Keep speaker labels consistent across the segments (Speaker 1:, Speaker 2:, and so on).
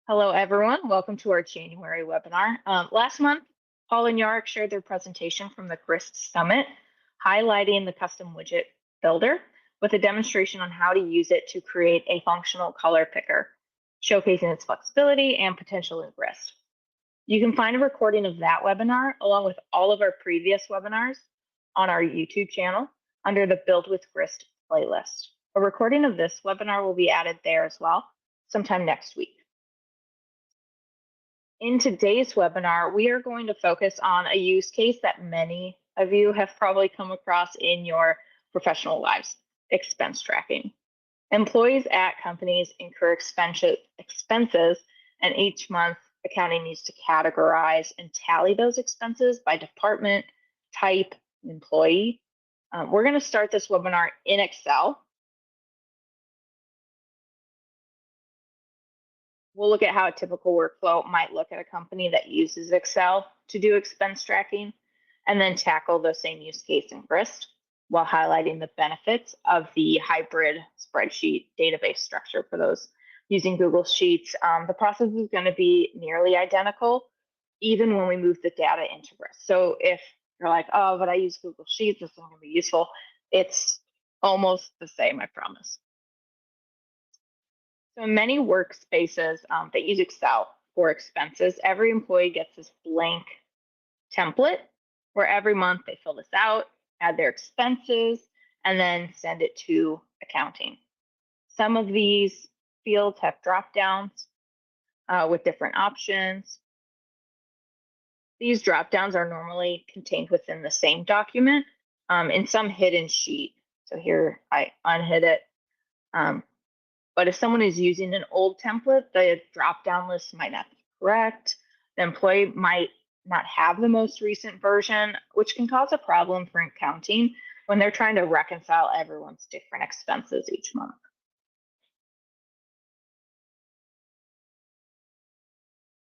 Speaker 1: Hello, everyone. Welcome to our January webinar. Last month, Paul and Yarrick shared their presentation from the Grist Summit, highlighting the custom widget builder with a demonstration on how to use it to create a functional color picker, showcasing its flexibility and potential in Grist. You can find a recording of that webinar along with all of our previous webinars on our YouTube channel under the Build with Grist playlist. A recording of this webinar will be added there as well sometime next week. In today's webinar, we are going to focus on a use case that many of you have probably come across in your professional lives, expense tracking. Employees at companies incur expenses, and each month accounting needs to categorize and tally those expenses by department, type, employee. We're going to start this webinar in Excel. We'll look at how a typical workflow might look at a company that uses Excel to do expense tracking, and then tackle the same use case in Grist while highlighting the benefits of the hybrid spreadsheet database structure for those using Google Sheets. The process is going to be nearly identical, even when we move the data into Grist. So if you're like, oh, but I use Google Sheets, this isn't going to be useful, it's almost the same, I promise. So in many workspaces that use Excel for expenses, every employee gets this blank template where every month they fill this out, add their expenses, and then send it to accounting. Some of these fields have drop downs with different options. These drop downs are normally contained within the same document in some hidden sheet. So here I unhid it. But if someone is using an old template, the drop-down list might not be correct. The employee might not have the most recent version, which can cause a problem for accounting when they're trying to reconcile everyone's different expenses each month.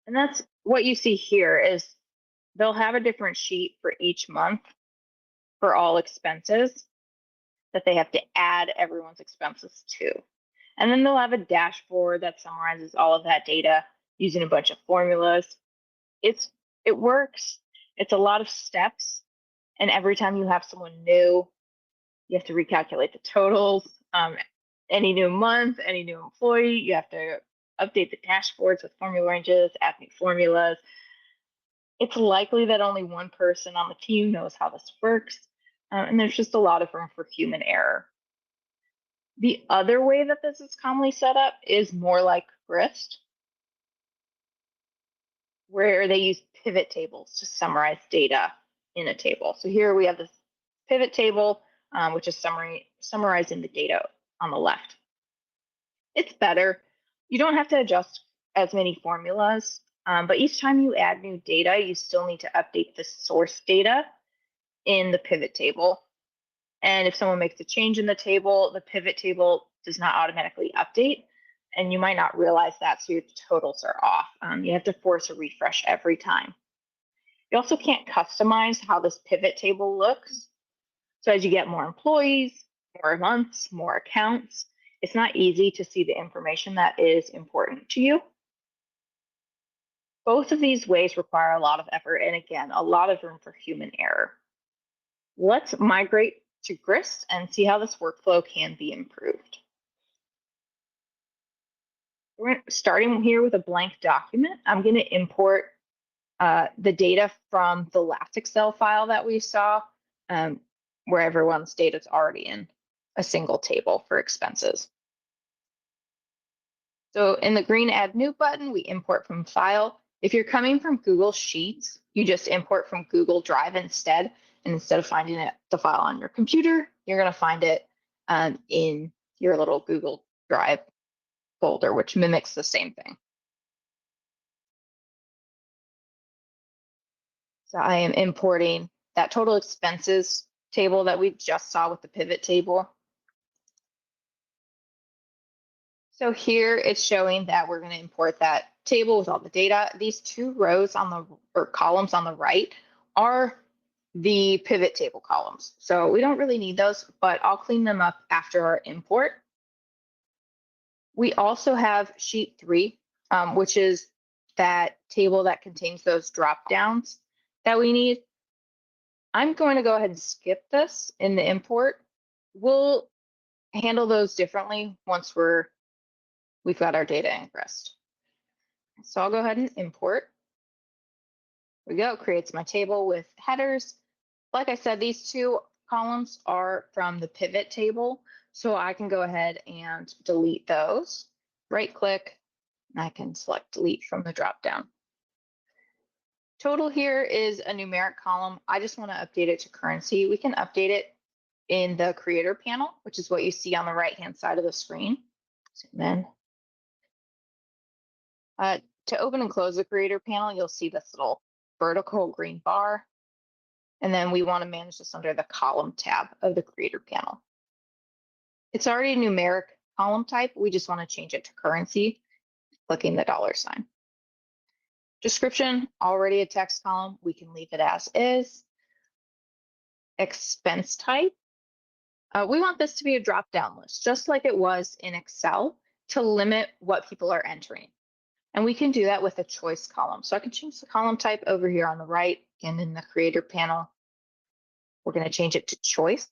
Speaker 1: And that's what you see here is they'll have a different sheet for each month for all expenses that they have to add everyone's expenses to. And then they'll have a dashboard that summarizes all of that data using a bunch of formulas. It works. It's a lot of steps. And every time you have someone new, you have to recalculate the totals. Any new month, any new employee, you have to update the dashboards with formula ranges, add new formulas. It's likely that only one person on the team knows how this works. And there's just a lot of room for human error. The other way that this is commonly set up is more like Grist, where they use pivot tables to summarize data in a table. So here we have this pivot table, which is summarizing the data on the left. It's better. You don't have to adjust as many formulas, but each time you add new data, you still need to update the source data in the pivot table. And if someone makes a change in the table, the pivot table does not automatically update, and you might not realize that, so your totals are off. You have to force a refresh every time. You also can't customize how this pivot table looks. So as you get more employees, more months, more accounts, it's not easy to see the information that is important to you. Both of these ways require a lot of effort and, again, a lot of room for human error. Let's migrate to Grist and see how this workflow can be improved. We're starting here with a blank document. I'm going to import the data from the last Excel file that we saw, where everyone's data is already in a single table for expenses. So in the green Add New button, we import from File. If you're coming from Google Sheets, you just import from Google Drive instead. And instead of finding the file on your computer, you're going to find it in your little Google Drive folder, which mimics the same thing. So I am importing that total expenses table that we just saw with the pivot table. So here it's showing that we're going to import that table with all the data. These two rows or columns on the right are the pivot table columns. So we don't really need those, but I'll clean them up after our import. We also have sheet 3, which is that table that contains those drop downs that we need. I'm going to go ahead and skip this in the import. We'll handle those differently once we've got our data in Grist. So I'll go ahead and import. There we go, creates my table with headers. Like I said, these two columns are from the pivot table, so I can go ahead and delete those. Right click, and I can select delete from the drop down. Total here is a numeric column. I just want to update it to currency. We can update it in the creator panel, which is what you see on the right-hand side of the screen. Zoom in. To open and close the creator panel, you'll see this little vertical green bar. And then we want to manage this under the column tab of the creator panel. It's already a numeric column type. We just want to change it to currency, clicking the $sign. Description, already a text column. We can leave it as is. Expense type. We want this to be a drop-down list, just like it was in Excel, to limit what people are entering. And we can do that with a choice column. So I can change the column type over here on the right and in the creator panel. We're going to change it to choice.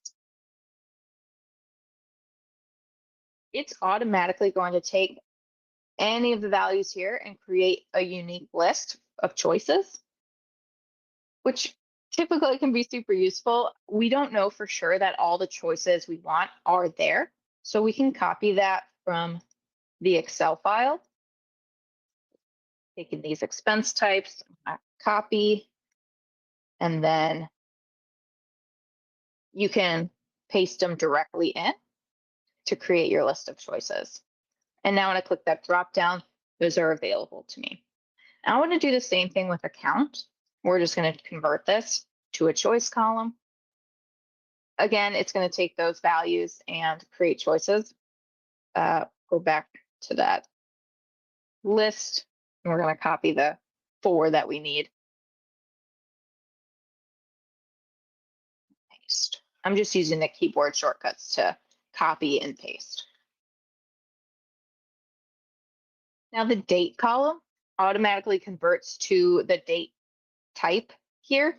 Speaker 1: It's automatically going to take any of the values here and create a unique list of choices, which typically can be super useful. We don't know for sure that all the choices we want are there. So we can copy that from the Excel file. Taking these expense types, copy, and then you can paste them directly in to create your list of choices. And now when I click that drop down, those are available to me. Now I want to do the same thing with account. We're just going to convert this to a choice column. Again, it's going to take those values and create choices. Go back to that list, and we're going to copy the 4 that we need. Paste. I'm just using the keyboard shortcuts to copy and paste. Now the date column automatically converts to the date type here.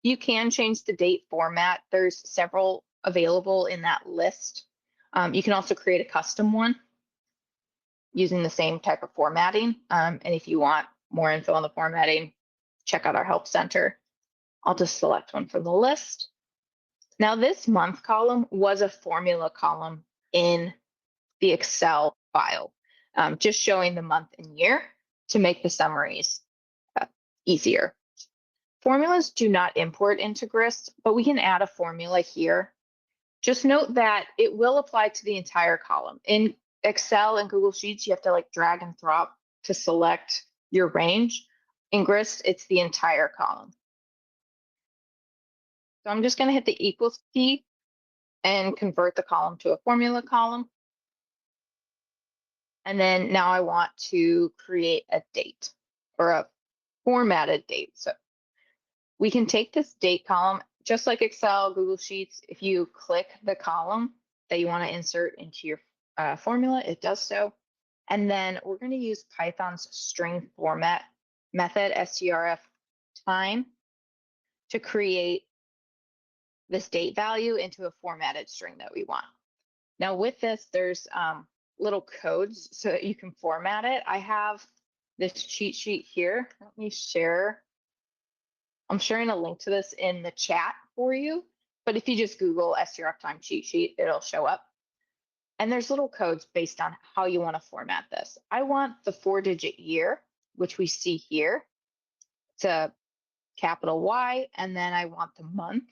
Speaker 1: You can change the date format. There's several available in that list. You can also create a custom one using the same type of formatting. And if you want more info on the formatting, check out our help center. I'll just select one from the list. Now this month column was a formula column in the Excel file, just showing the month and year to make the summaries easier. Formulas do not import into Grist, but we can add a formula here. Just note that it will apply to the entire column. In Excel and Google Sheets, you have to like drag and drop to select your range. In Grist, it's the entire column. So I'm just going to hit the equals key and convert the column to a formula column. And then now I want to create a date or a formatted date. So we can take this date column, just like Excel, Google Sheets. If you click the column that you want to insert into your formula, it does so. And then we're going to use Python's string format method, strftime, to create this date value into a formatted string that we want. Now with this, there's little codes so that you can format it. I have this cheat sheet here. Let me share. I'm sharing a link to this in the chat for you, but if you just Google strftime cheat sheet, it'll show up. And there's little codes based on how you want to format this. I want the 4-digit year, which we see here. It's a capital Y, and then I want the month,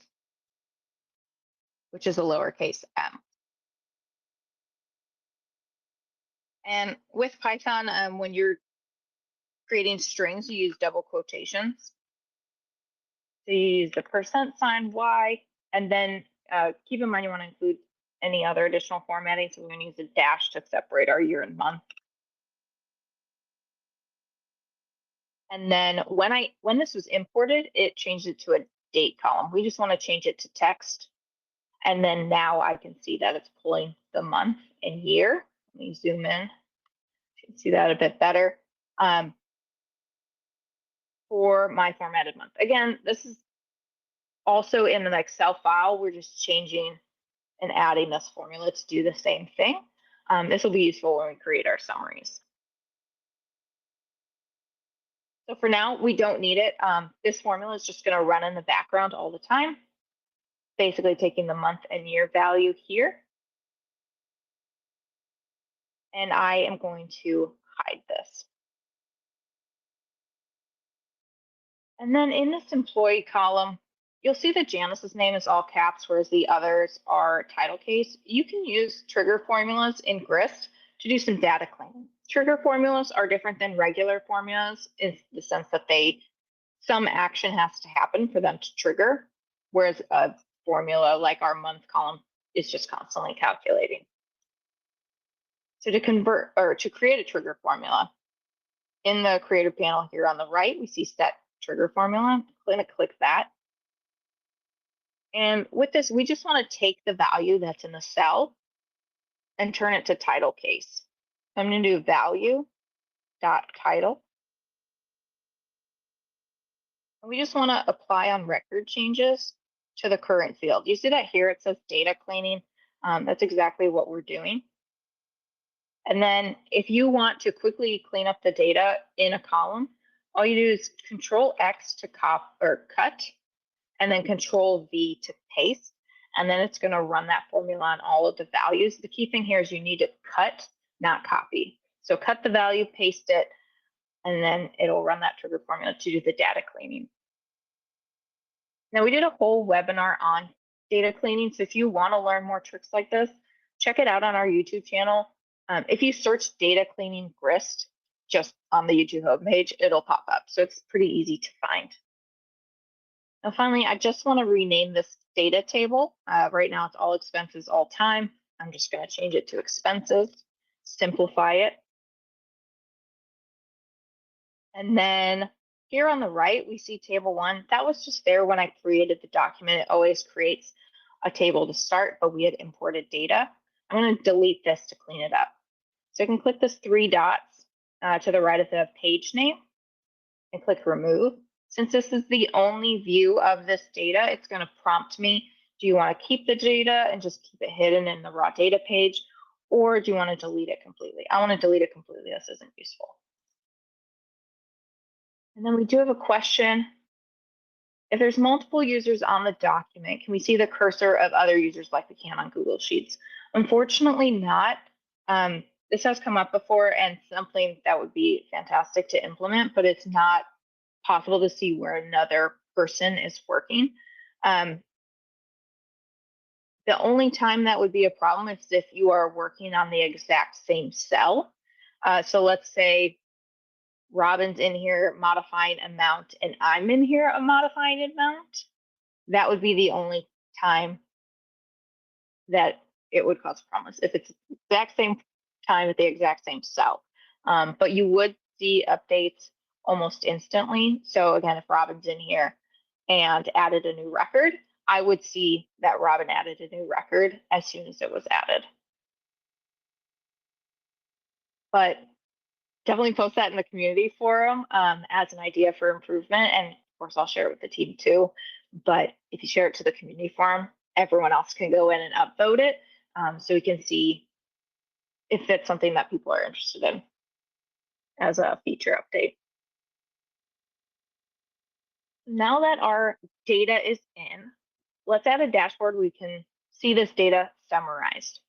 Speaker 1: which is a lowercase m. And with Python, when you're creating strings, you use double quotations. So you use the %, Y, and then keep in mind you want to include any other additional formatting. So we're going to use a dash to separate our year and month. And then when this was imported, it changed it to a date column. We just want to change it to text. And then now I can see that it's pulling the month and year. Let me zoom in. You can see that a bit better. for my formatted month. Again, this is also in an Excel file. We're just changing and adding this formula to do the same thing. This will be useful when we create our summaries. So for now, we don't need it. This formula is just going to run in the background all the time, basically taking the month and year value here. And I am going to hide this. And then in this employee column, you'll see that Janice's name is all caps, whereas the others are title case. You can use trigger formulas in Grist to do some data cleaning. Trigger formulas are different than regular formulas in the sense that some action has to happen for them to trigger, whereas a formula like our month column is just constantly calculating. So to create a trigger formula, in the creator panel here on the right, we see set trigger formula. I'm going to click that. And with this, we just want to take the value that's in the cell and turn it to title case. I'm going to do value.title. And we just want to apply on record changes to the current field. You see that here it says data cleaning. That's exactly what we're doing. And then if you want to quickly clean up the data in a column, all you do is Control X to cut, and then Control V to paste. And then it's going to run that formula on all of the values. The key thing here is you need to cut, not copy. So cut the value, paste it, and then it'll run that trigger formula to do the data cleaning. Now, we did a whole webinar on data cleaning. So if you want to learn more tricks like this, check it out on our YouTube channel. If you search data cleaning Grist just on the YouTube homepage, it'll pop up. So it's pretty easy to find. Now, finally, I just want to rename this data table. Right now, it's all expenses, all time. I'm just going to change it to expenses, simplify it. And then here on the right, we see table 1. That was just there when I created the document. It always creates a table to start, but we had imported data. I'm going to delete this to clean it up. So I can click this 3 dots to the right of the page name and click remove. Since this is the only view of this data, it's going to prompt me, do you want to keep the data and just keep it hidden in the raw data page, or do you want to delete it completely? I want to delete it completely. This isn't useful. And then we do have a question. If there's multiple users on the document, can we see the cursor of other users like we can on Google Sheets? Unfortunately not. This has come up before and something that would be fantastic to implement, but it's not possible to see where another person is working. The only time that would be a problem is if you are working on the exact same cell. So let's say Robin's in here modifying amount and I'm in here modifying amount. That would be the only time that it would cause problems if it's the exact same time at the exact same cell. But you would see updates almost instantly. So again, if Robin's in here and added a new record, I would see that Robin added a new record as soon as it was added. But definitely post that in the community forum as an idea for improvement. And of course, I'll share it with the team too. But if you share it to the community forum, everyone else can go in and upvote it so we can see if it's something that people are interested in as a feature update. Now that our data is in, let's add a dashboard where we can see this data summarized.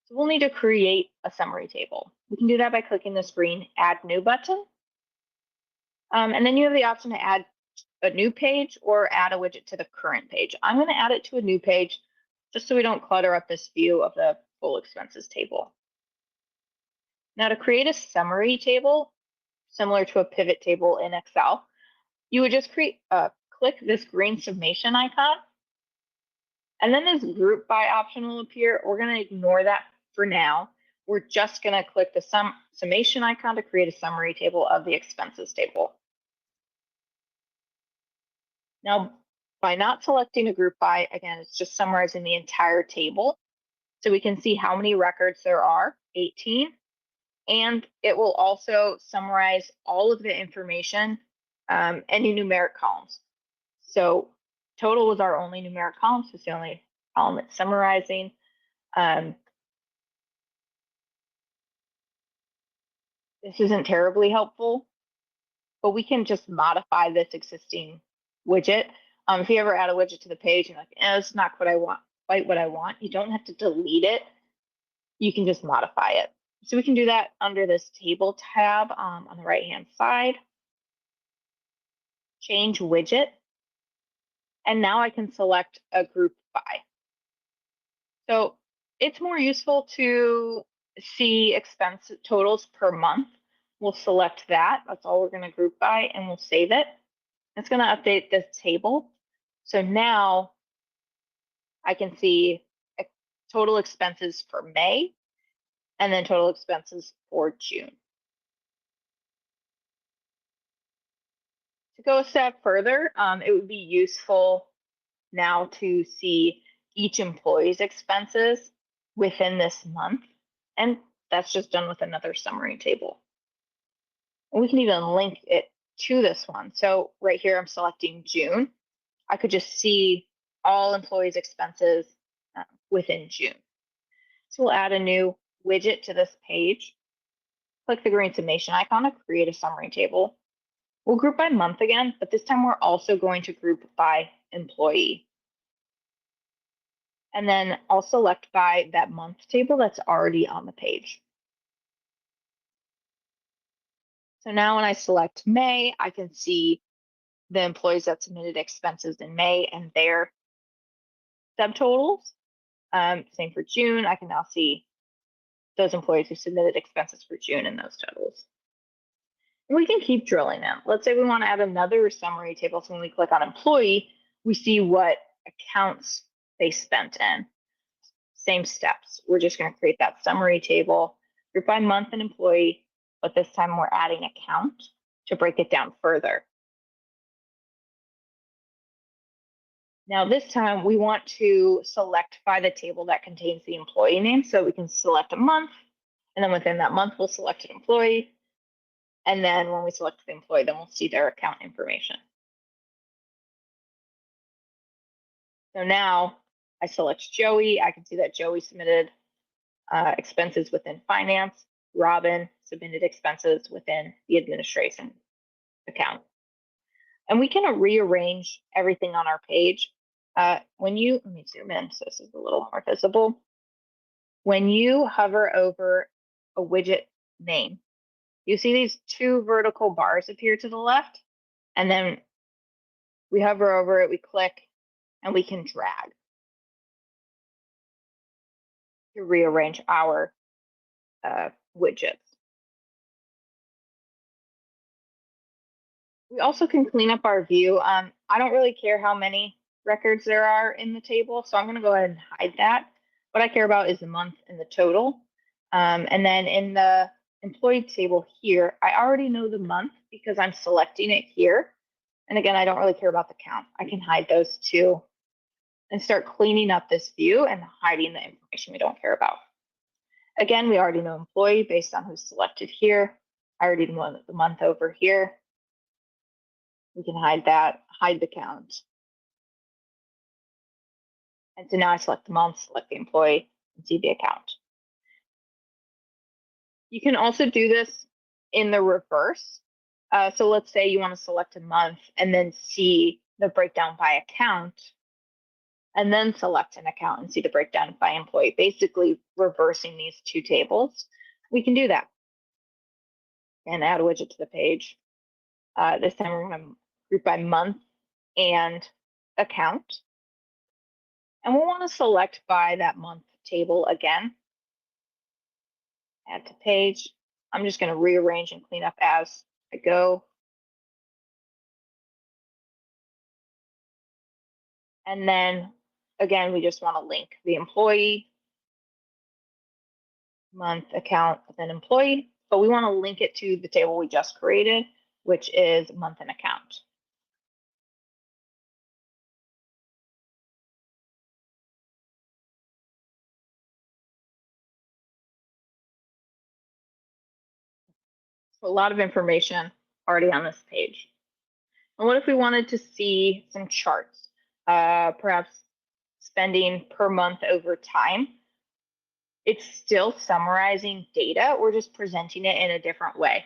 Speaker 1: So we'll need to create a summary table. We can do that by clicking this green Add New button. And then you have the option to add a new page or add a widget to the current page. I'm going to add it to a new page just so we don't clutter up this view of the full expenses table. Now to create a summary table, similar to a pivot table in Excel, you would just click this green summation icon, and then this group by option will appear. We're going to ignore that for now. We're just going to click the summation icon to create a summary table of the expenses table. Now, by not selecting a group by, again, it's just summarizing the entire table. So we can see how many records there are, 18, and it will also summarize all of the information, any numeric columns. So total was our only numeric column, so it's the only column it's summarizing. This isn't terribly helpful, but we can just modify this existing widget. If you ever add a widget to the page and you're like, it's not quite what I want, you don't have to delete it. You can just modify it. So we can do that under this table tab on the right-hand side. Change widget. And now I can select a group by. So it's more useful to see expense totals per month. We'll select that. That's all we're going to group by, and we'll save it. It's going to update this table. So now I can see total expenses for May and then total expenses for June. To go a step further, it would be useful now to see each employee's expenses within this month, and that's just done with another summary table. And we can even link it to this one. So right here, I'm selecting June. I could just see all employees' expenses within June. So we'll add a new widget to this page. Click the green summation icon to create a summary table. We'll group by month again, but this time we're also going to group by employee. And then I'll select by that month table that's already on the page. So now when I select May, I can see the employees that submitted expenses in May and their subtotals. Same for June. I can now see those employees who submitted expenses for June and those totals. And we can keep drilling them. Let's say we want to add another summary table. So when we click on employee, we see what accounts they spent in. Same steps. We're just going to create that summary table, group by month and employee, but this time we're adding account to break it down further. Now this time we want to select by the table that contains the employee name. So we can select a month, and then within that month, we'll select an employee. And then when we select the employee, then we'll see their account information. So now I select Joey. I can see that Joey submitted expenses within finance. Robin submitted expenses within the administration account. And we can rearrange everything on our page. Let me zoom in so this is a little more visible. When you hover over a widget name, you see these two vertical bars appear to the left, and then we hover over it, we click, and we can drag to rearrange our widgets. We also can clean up our view. I don't really care how many records there are in the table, so I'm going to go ahead and hide that. What I care about is the month and the total. And then in the employee table here, I already know the month because I'm selecting it here. And again, I don't really care about the count. I can hide those two and start cleaning up this view and hiding the information we don't care about. Again, we already know employee based on who's selected here. I already know the month over here. We can hide that, hide the count. And so now I select the month, select the employee, and see the account. You can also do this in the reverse. So let's say you want to select a month and then see the breakdown by account, and then select an account and see the breakdown by employee, basically reversing these two tables. We can do that and add a widget to the page. This time we're going to group by month and account. And we'll want to select by that month table again. Add to page. I'm just going to rearrange and clean up as I go. And then again, we just want to link the employee, month, account, then employee, but we want to link it to the table we just created, which is month and account. So a lot of information already on this page. And what if we wanted to see some charts, perhaps spending per month over time? It's still summarizing data. We're just presenting it in a different way.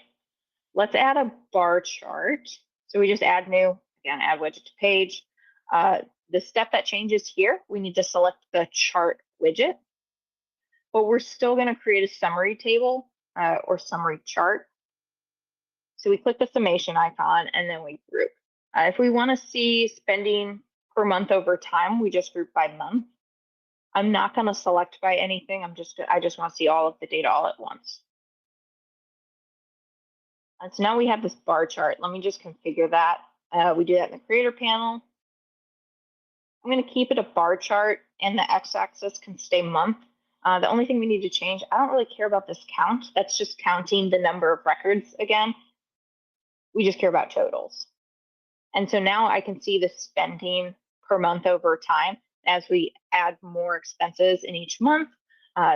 Speaker 1: Let's add a bar chart. So we just add new, again, add widget to page. The step that changes here, we need to select the chart widget, but we're still going to create a summary table or summary chart. So we click the summation icon and then we group. If we want to see spending per month over time, we just group by month. I'm not going to select by anything. I just want to see all of the data all at once. And so now we have this bar chart. Let me just configure that. We do that in the creator panel. I'm going to keep it a bar chart and the x-axis can stay month. The only thing we need to change, I don't really care about this count. That's just counting the number of records again. We just care about totals. And so now I can see the spending per month over time. As we add more expenses in each month,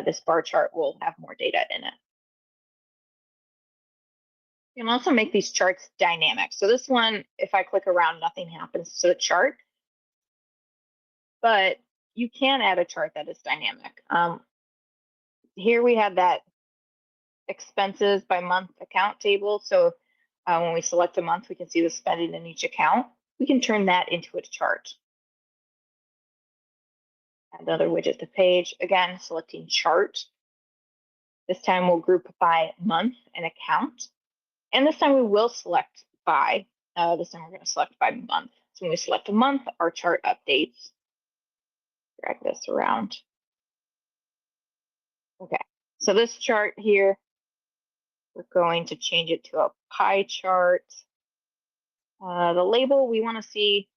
Speaker 1: this bar chart will have more data in it. You can also make these charts dynamic. So this one, if I click around, nothing happens to the chart. But you can add a chart that is dynamic. Here we have that expenses by month account table. So when we select a month, we can see the spending in each account. We can turn that into a chart. Another widget to page. Again, selecting chart. This time we'll group by month and account. And this time we will select by. This time we're going to select by month. So when we select a month, our chart updates. Drag this around. Okay, so this chart here, we're going to change it to a pie chart. The label, we want to see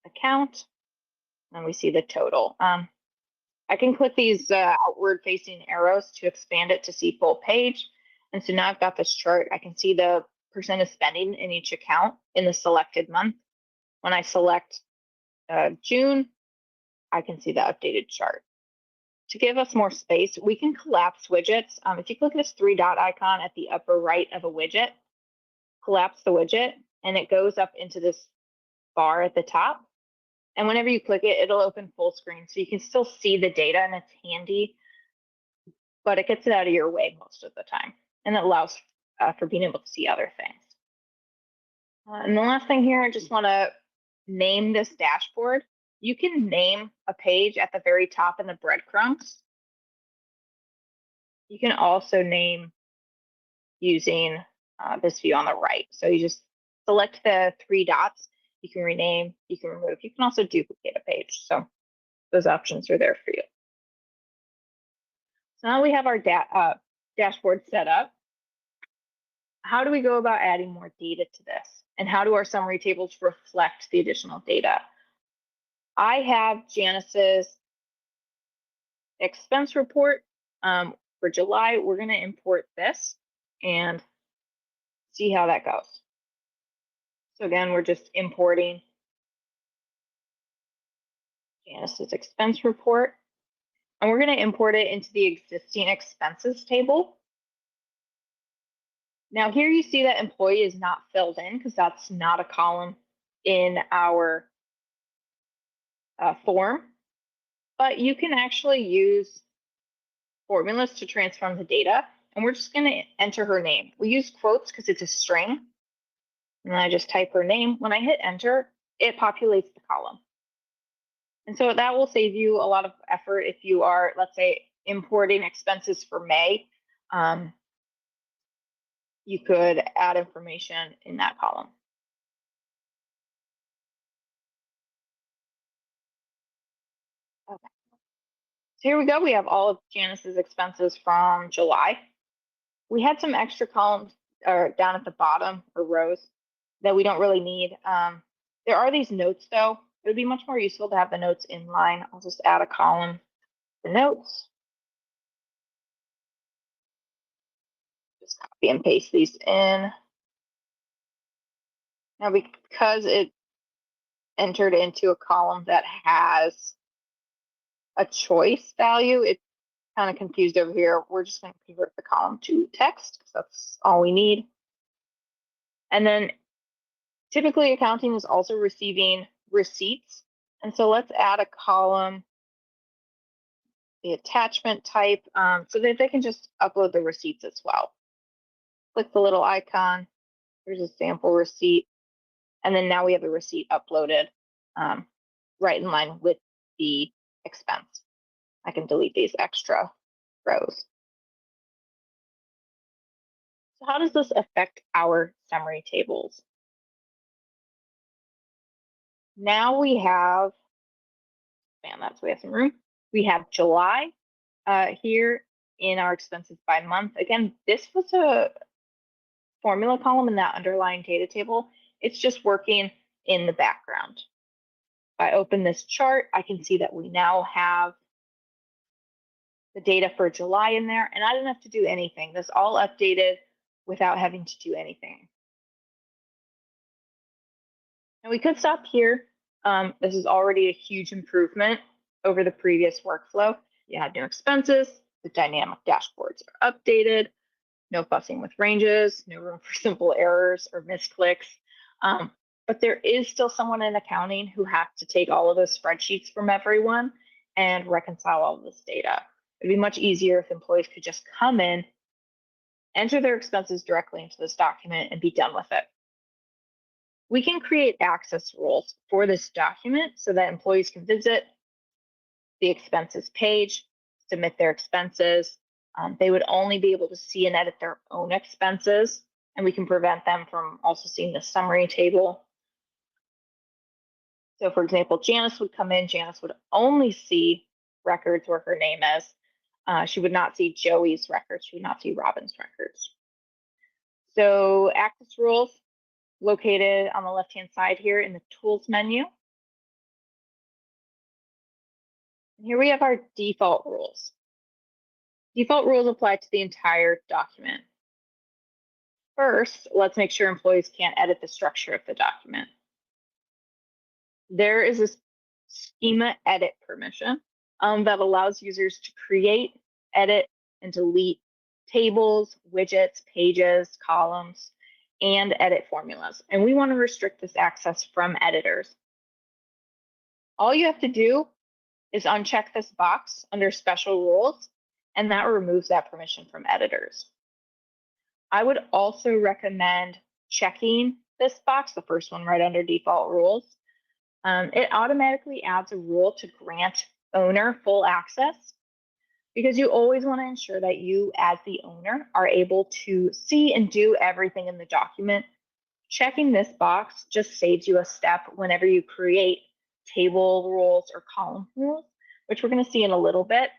Speaker 1: account, and we see the total. I can click these outward facing arrows to expand it to see full page. And so now I've got this chart. I can see the percent of spending in each account in the selected month. When I select June, I can see the updated chart. To give us more space, we can collapse widgets. If you click this three dot icon at the upper right of a widget, collapse the widget, and it goes up into this bar at the top. And whenever you click it, it'll open full screen. So you can still see the data and it's handy, but it gets it out of your way most of the time. And it allows for being able to see other things. And the last thing here, I just want to name this dashboard. You can name a page at the very top in the breadcrumbs. You can also name using this view on the right. So you just select the three dots. You can rename, you can remove, you can also duplicate a page. So those options are there for you. So now we have our dashboard set up. How do we go about adding more data to this? And how do our summary tables reflect the additional data? I have Janice's expense report for July. We're going to import this and see how that goes. So again, we're just importing Janice's expense report. And we're going to import it into the existing expenses table. Now here you see that employee is not filled in because that's not a column in our form. But you can actually use formulas to transform the data. And we're just going to enter her name. We use quotes because it's a string. And I just type her name. When I hit enter, it populates the column. And so that will save you a lot of effort if you are, let's say, importing expenses for May. You could add information in that column. Okay. So here we go. We have all of Janice's expenses from July. We had some extra columns down at the bottom or rows that we don't really need. There are these notes though. It would be much more useful to have the notes in line. I'll just add a column for notes. Just copy and paste these in. Now because it entered into a column that has a choice value, kind of confused over here, we're just going to convert the column to text because that's all we need. And then typically accounting is also receiving receipts. And so let's add a column, the attachment type, so that they can just upload the receipts as well. Click the little icon. Here's a sample receipt. And then now we have the receipt uploaded right in line with the expense. I can delete these extra rows. So how does this affect our summary tables? Now we have, man, that's we have some room. We have July here in our expenses by month. Again, this was a formula column in that underlying data table. It's just working in the background. If I open this chart, I can see that we now have the data for July in there, and I didn't have to do anything. This all updated without having to do anything. And we could stop here. This is already a huge improvement over the previous workflow. You had new expenses, the dynamic dashboards are updated, no fussing with ranges, no room for simple errors or misclicks. But there is still someone in accounting who has to take all of those spreadsheets from everyone and reconcile all of this data. It'd be much easier if employees could just come in, enter their expenses directly into this document, and be done with it. We can create access rules for this document so that employees can visit the expenses page, submit their expenses. They would only be able to see and edit their own expenses, and we can prevent them from also seeing the summary table. So for example, Janice would come in, Janice would only see records where her name is. She would not see Joey's records, she would not see Robin's records. So access rules located on the left-hand side here in the tools menu. And here we have our default rules. Default rules apply to the entire document. First, let's make sure employees can't edit the structure of the document. There is a schema edit permission that allows users to create, edit, and delete tables, widgets, pages, columns, and edit formulas. And we want to restrict this access from editors. All you have to do is uncheck this box under special rules, and that removes that permission from editors. I would also recommend checking this box, the first one right under default rules. It automatically adds a rule to grant owner full access because you always want to ensure that you as the owner are able to see and do everything in the document. Checking this box just saves you a step whenever you create table rules or column rules, which we're going to see in a little bit.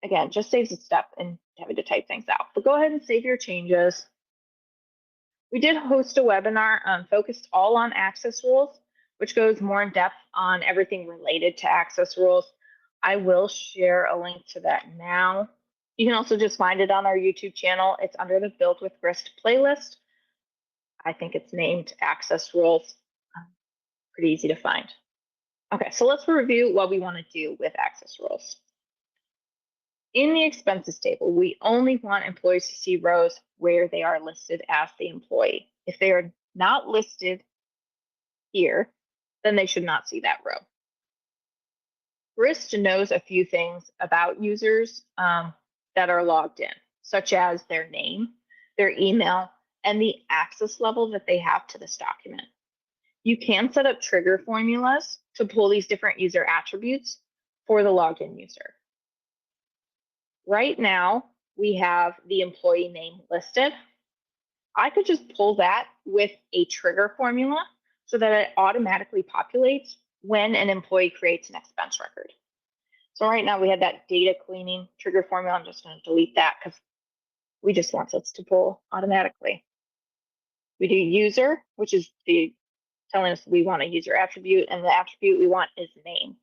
Speaker 1: Again, just saves a step in having to type things out. But go ahead and save your changes. We did host a webinar focused all on access rules, which goes more in depth on everything related to access rules. I will share a link to that now. You can also just find it on our YouTube channel. It's under the Build with Grist playlist. I think it's named Access Rules. Pretty easy to find. Okay, so let's review what we want to do with access rules. In the expenses table, we only want employees to see rows where they are listed as the employee. If they are not listed here, then they should not see that row. Grist knows a few things about users that are logged in, such as their name, their email, and the access level that they have to this document. You can set up trigger formulas to pull these different user attributes for the logged in user. Right now, we have the employee name listed. I could just pull that with a trigger formula so that it automatically populates when an employee creates an expense record. So right now we have that data cleaning trigger formula. I'm just going to delete that because we just want this to pull automatically. We do user, which is telling us we want a user attribute, and the attribute we want is name.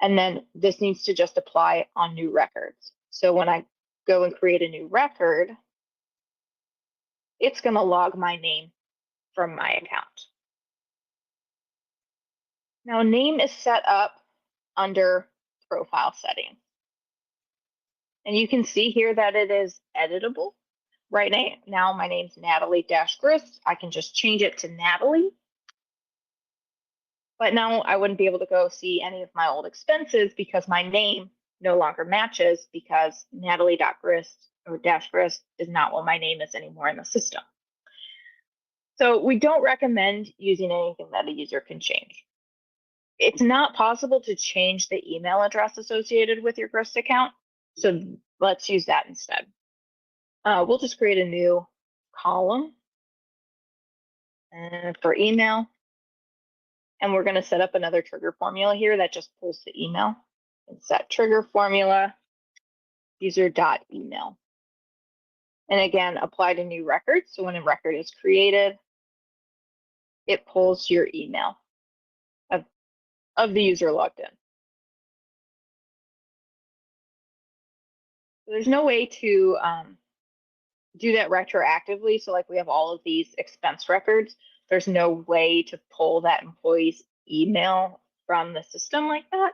Speaker 1: And then this needs to just apply on new records. So when I go and create a new record, it's going to log my name from my account. Now, name is set up under profile settings. And you can see here that it is editable. Right now, my name's Natalie-Grist. I can just change it to Natalie. But now I wouldn't be able to go see any of my old expenses because my name no longer matches, because Natalie.Grist or -Grist is not what my name is anymore in the system. So we don't recommend using anything that a user can change. It's not possible to change the email address associated with your Grist account. So let's use that instead. We'll just create a new column for email. And we're going to set up another trigger formula here that just pulls the email. And set trigger formula user.email. And again, apply to new records. So when a record is created, it pulls your email of the user logged in. So there's no way to do that retroactively. So like we have all of these expense records, there's no way to pull that employee's email from the system like that.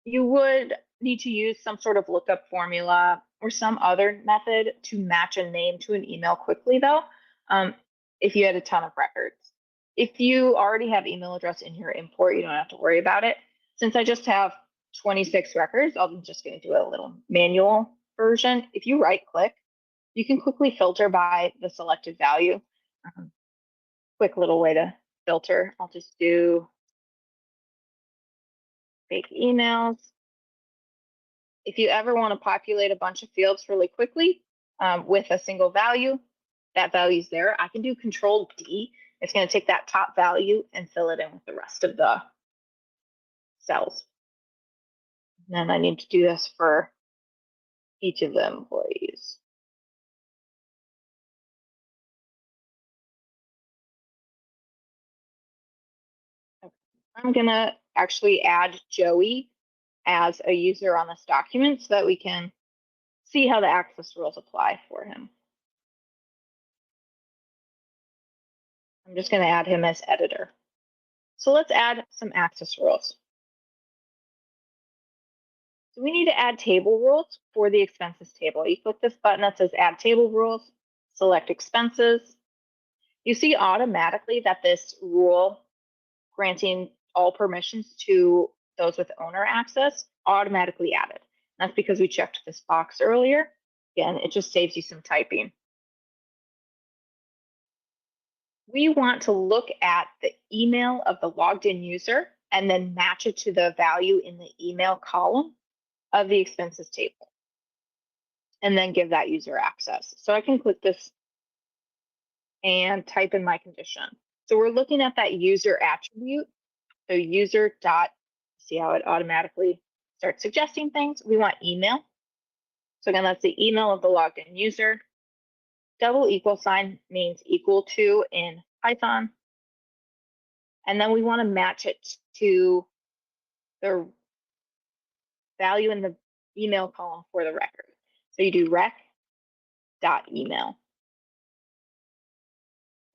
Speaker 1: You would need to use some sort of lookup formula or some other method to match a name to an email quickly though, if you had a ton of records. If you already have email address in your import, you don't have to worry about it. Since I just have 26 records, I'm just going to do a little manual version. If you right click, you can quickly filter by the selected value. Quick little way to filter. I'll just do fake emails. If you ever want to populate a bunch of fields really quickly with a single value, that value's there. I can do Control D. It's going to take that top value and fill it in with the rest of the cells. And then I need to do this for each of the employees. I'm going to actually add Joey as a user on this document so that we can see how the access rules apply for him. I'm just going to add him as editor. So let's add some access rules. So we need to add table rules for the expenses table. You click this button that says add table rules, select expenses. You see automatically that this rule granting all permissions to those with owner access automatically added. That's because we checked this box earlier. Again, it just saves you some typing. We want to look at the email of the logged in user and then match it to the value in the email column of the expenses table, and then give that user access. So I can click this and type in my condition. So we're looking at that user attribute. So user dot, see how it automatically starts suggesting things. We want email. So again, that's the email of the logged in user. Double equal sign means equal to in Python. And then we want to match it to the value in the email column for the record. So you do rec.email.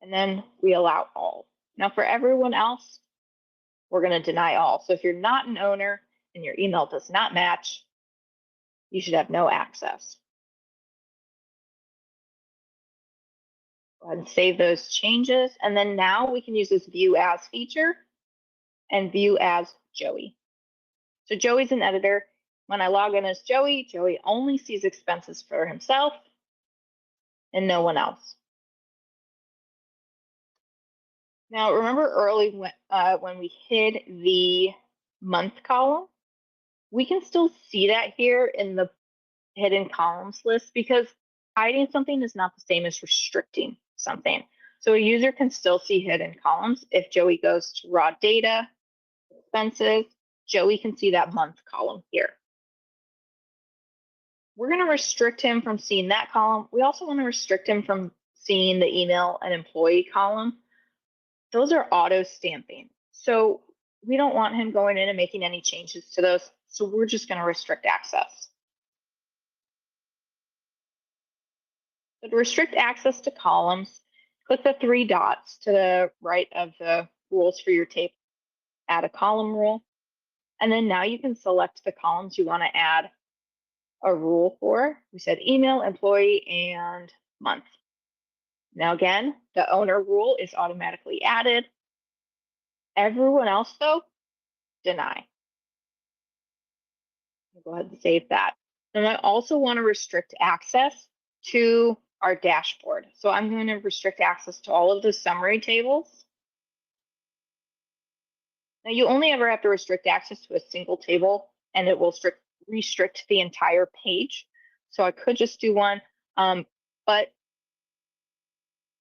Speaker 1: And then we allow all. Now for everyone else, we're going to deny all. So if you're not an owner and your email does not match, you should have no access. Go ahead and save those changes. And then now we can use this view as feature and view as Joey. So Joey's an editor. When I log in as Joey, Joey only sees expenses for himself and no one else. Now, remember early when we hid the month column? We can still see that here in the hidden columns list because hiding something is not the same as restricting something. So a user can still see hidden columns. If Joey goes to raw data, expenses, Joey can see that month column here. We're going to restrict him from seeing that column. We also want to restrict him from seeing the email and employee column. Those are auto stamping. So we don't want him going in and making any changes to those. So we're just going to restrict access. So to restrict access to columns, click the three dots to the right of the rules for your table. Add a column rule. And then now you can select the columns you want to add a rule for. We said email, employee, and month. Now again, the owner rule is automatically added. Everyone else though, deny. I'll go ahead and save that. And I also want to restrict access to our dashboard. So I'm going to restrict access to all of the summary tables. Now you only ever have to restrict access to a single table and it will restrict the entire page. So I could just do one, but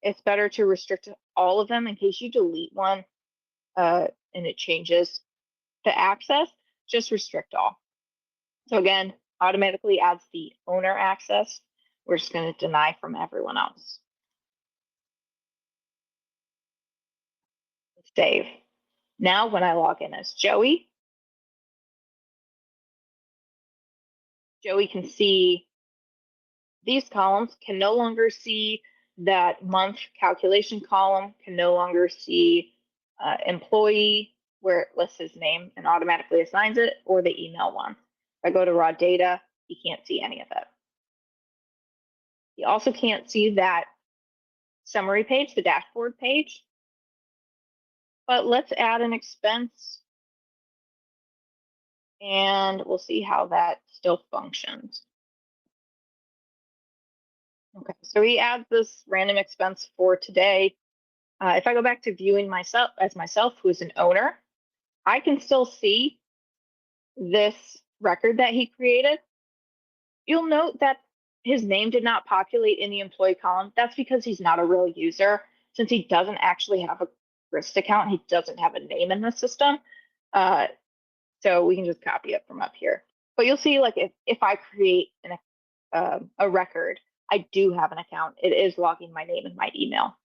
Speaker 1: it's better to restrict all of them in case you delete one and it changes the access, just restrict all. So again, automatically adds the owner access. We're just going to deny from everyone else. Save. Now when I log in as Joey, Joey can see these columns, can no longer see that month calculation column, can no longer see employee where it lists his name and automatically assigns it, or the email one. If I go to raw data, he can't see any of it. He also can't see that summary page, the dashboard page. But let's add an expense and we'll see how that still functions. Okay, so he adds this random expense for today. If I go back to viewing myself, who is an owner, I can still see this record that he created. You'll note that his name did not populate in the employee column. That's because he's not a real user. Since he doesn't actually have a Grist account, he doesn't have a name in the system. So we can just copy it from up here. But you'll see, like, if I create a record, I do have an account. It is logging my name and my email.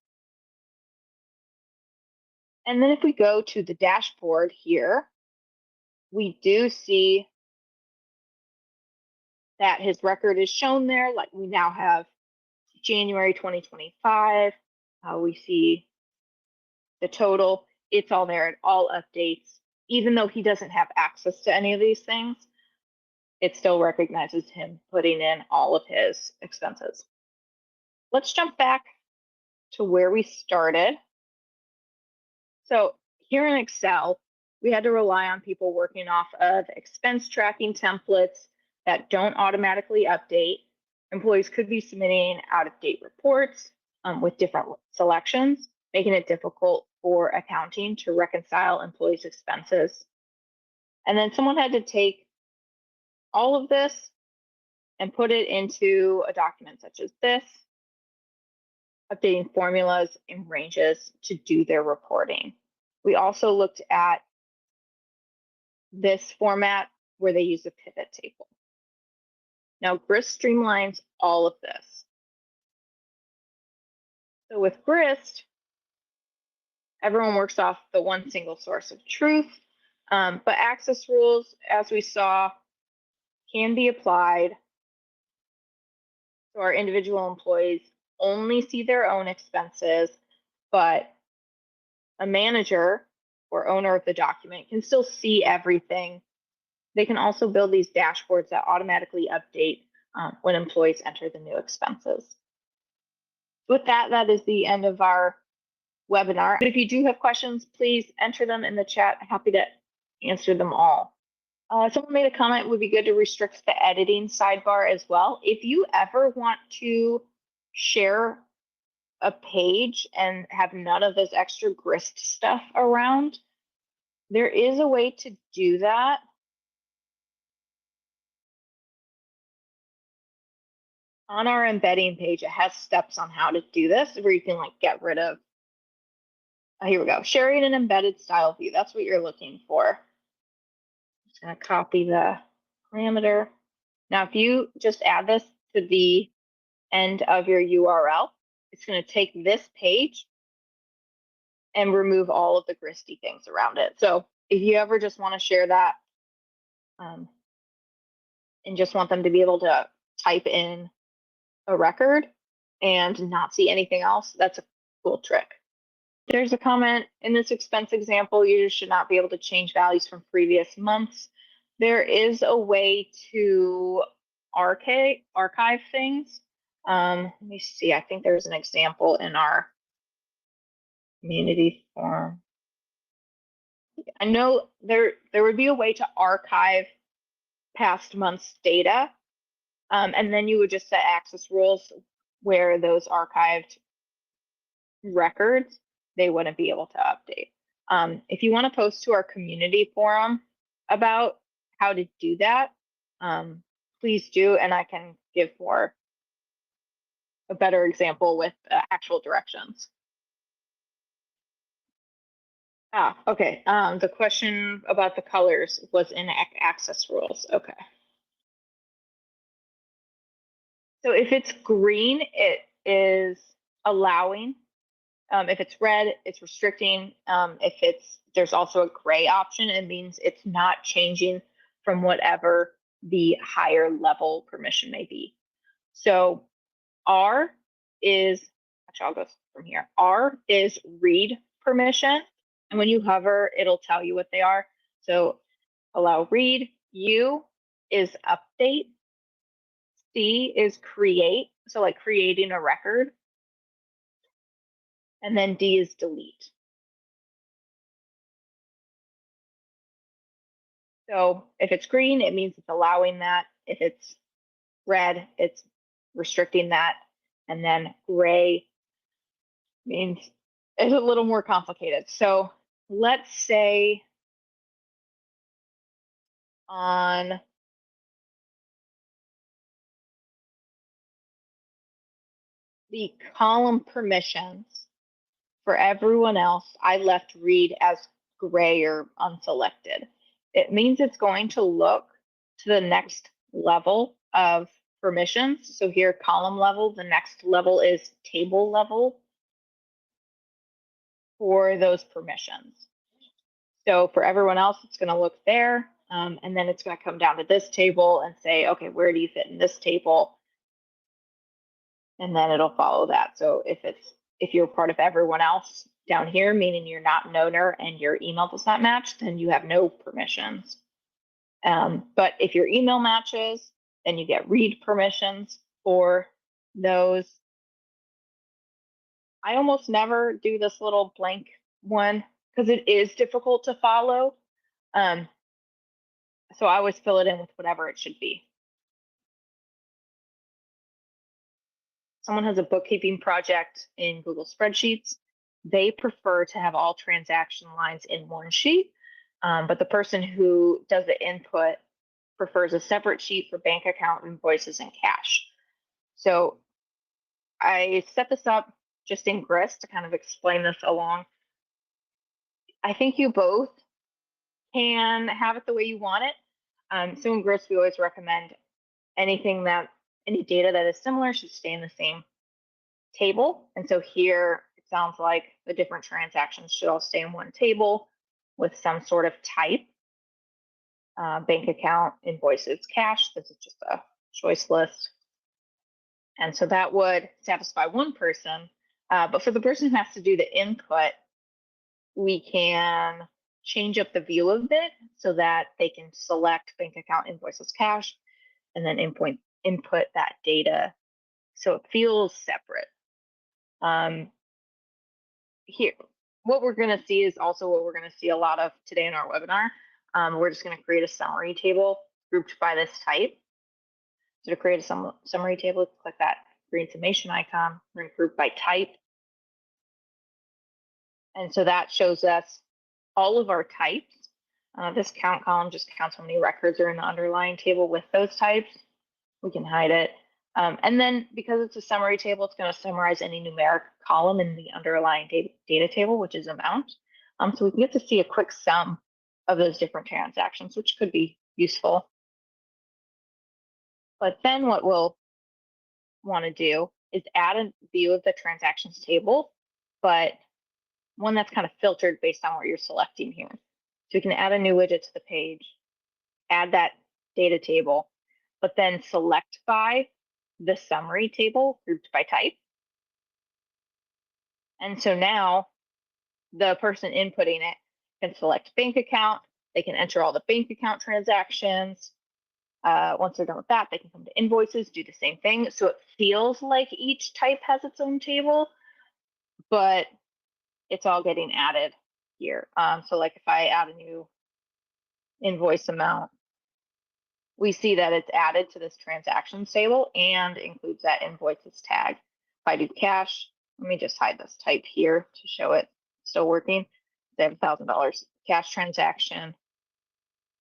Speaker 1: And then if we go to the dashboard here, we do see that his record is shown there. Like, we now have January 2025. We see the total. It's all there. It all updates. Even though he doesn't have access to any of these things, it still recognizes him putting in all of his expenses. Let's jump back to where we started. So here in Excel, we had to rely on people working off of expense tracking templates that don't automatically update. Employees could be submitting out-of-date reports with different selections, making it difficult for accounting to reconcile employees' expenses. And then someone had to take all of this and put it into a document such as this, updating formulas and ranges to do their reporting. We also looked at this format where they use a pivot table. Now, Grist streamlines all of this. So with Grist, everyone works off the one single source of truth, but access rules, as we saw, can be applied. So our individual employees only see their own expenses, but a manager or owner of the document can still see everything. They can also build these dashboards that automatically update when employees enter the new expenses. With that, that is the end of our webinar. But if you do have questions, please enter them in the chat. I'm happy to answer them all. Someone made a comment, it would be good to restrict the editing sidebar as well. If you ever want to share a page and have none of this extra Grist stuff around, there is a way to do that. On our embedding page, it has steps on how to do this, where you can like get rid of, here we go, sharing an embedded style view. That's what you're looking for. I'm just gonna copy the parameter. Now, if you just add this to the end of your URL, it's gonna take this page and remove all of the Gristy things around it. So if you ever just wanna share that and just want them to be able to type in a record and not see anything else, that's a cool trick. There's a comment in this expense example, users should not be able to change values from previous months. There is a way to archive things. Let me see. I think there's an example in our community forum. I know there would be a way to archive past months data, and then you would just set access rules where those archived records they wouldn't be able to update. If you want to post to our community forum about how to do that, please do, and I can give more a better example with actual directions. Okay. The question about the colors was in access rules. Okay. So if it's green, it is allowing. If it's red, it's restricting. If there's also a gray option, it means it's not changing from whatever the higher level permission may be. So R is, actually I'll go from here. R is read permission. And when you hover, it'll tell you what they are. So allow read. U is update. C is create. So like creating a record. And then D is delete. So if it's green, it means it's allowing that. If it's red, it's restricting that. And then gray means it's a little more complicated. So let's say on the column permissions for everyone else, I left read as gray or unselected. It means it's going to look to the next level of permissions. So here, column level, the next level is table level for those permissions. So for everyone else, it's going to look there, and then it's going to come down to this table and say, okay, where do you fit in this table? And then it'll follow that. So if you're part of everyone else down here, meaning you're not an owner and your email does not match, then you have no permissions. But if your email matches, then you get read permissions for those. I almost never do this little blank one because it is difficult to follow. So I always fill it in with whatever it should be. Someone has a bookkeeping project in Google Spreadsheets. They prefer to have all transaction lines in one sheet, but the person who does the input prefers a separate sheet for bank account invoices and cash. So I set this up just in Grist to kind of explain this along. I think you both can have it the way you want it. So in Grist, we always recommend any data that is similar should stay in the same table. And so here it sounds like the different transactions should all stay in one table with some sort of type. Bank account, invoices, cash. This is just a choice list. And so that would satisfy one person. But for the person who has to do the input, we can change up the view of it so that they can select bank account, invoices, cash, and then input that data so it feels separate. Here, what we're going to see is also what we're going to see a lot of today in our webinar. We're just going to create a summary table grouped by this type. So to create a summary table, click that green summation icon. We're going to group by type. And so that shows us all of our types. This count column just counts how many records are in the underlying table with those types. We can hide it. And then because it's a summary table, it's going to summarize any numeric column in the underlying data table, which is amount. So we can get to see a quick sum of those different transactions, which could be useful. But then what we'll want to do is add a view of the transactions table, but one that's kind of filtered based on what you're selecting here. So we can add a new widget to the page, add that data table, but then select by the summary table grouped by type. And so now the person inputting it can select bank account. They can enter all the bank account transactions. Once they're done with that, they can come to invoices, do the same thing. So it feels like each type has its own table, but it's all getting added here. So like if I add a new invoice amount, we see that it's added to this transactions table and includes that invoices tag. If I do cash, let me just hide this type here to show it still working. They have $1,000 cash transaction.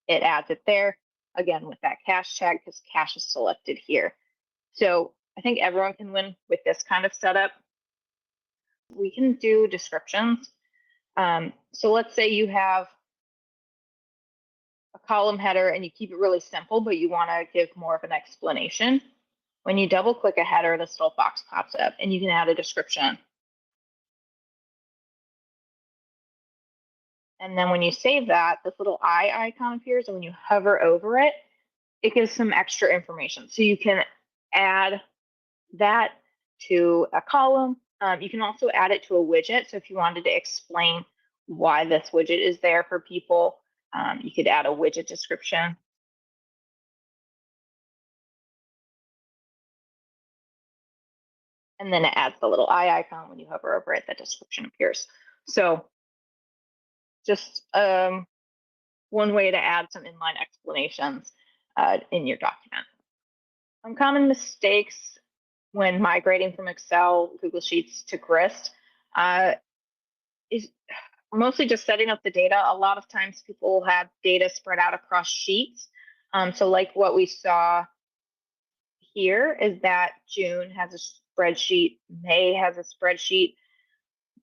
Speaker 1: It adds it there, again, with that cash tag because cash is selected here. So I think everyone can win with this kind of setup. We can do descriptions. So let's say you have a column header and you keep it really simple, but you want to give more of an explanation. When you double click a header, this little box pops up and you can add a description. And then when you save that, this little eye icon appears, and when you hover over it, it gives some extra information. So you can add that to a column. You can also add it to a widget. So if you wanted to explain why this widget is there for people, you could add a widget description. And then it adds the little eye icon. When you hover over it, the description appears. So just one way to add some inline explanations in your document. Common mistakes when migrating from Excel, Google Sheets to Grist is mostly just setting up the data. A lot of times people have data spread out across sheets. So like what we saw here is that June has a spreadsheet, May has a spreadsheet.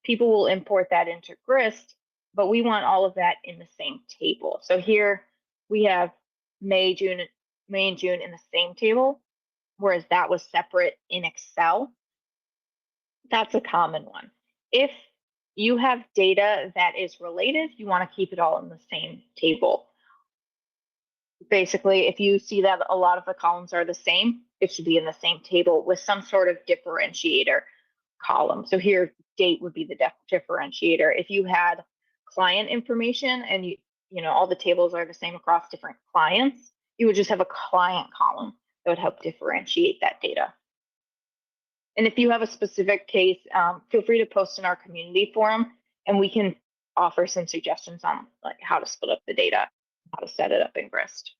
Speaker 1: People will import that into Grist, but we want all of that in the same table. So here we have May and June in the same table, whereas that was separate in Excel. That's a common one. If you have data that is related, you want to keep it all in the same table. Basically, if you see that a lot of the columns are the same, it should be in the same table with some sort of differentiator column. So here, date would be the differentiator. If you had client information and you know all the tables are the same across different clients, you would just have a client column that would help differentiate that data. And if you have a specific case, feel free to post in our community forum, and we can offer some suggestions on like how to split up the data, how to set it up in Grist.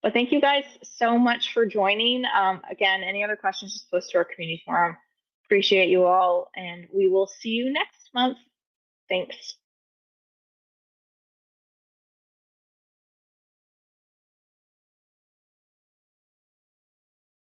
Speaker 1: But thank you guys so much for joining. Again, any other questions, just post to our community forum. Appreciate you all, and we will see you next month. Thanks.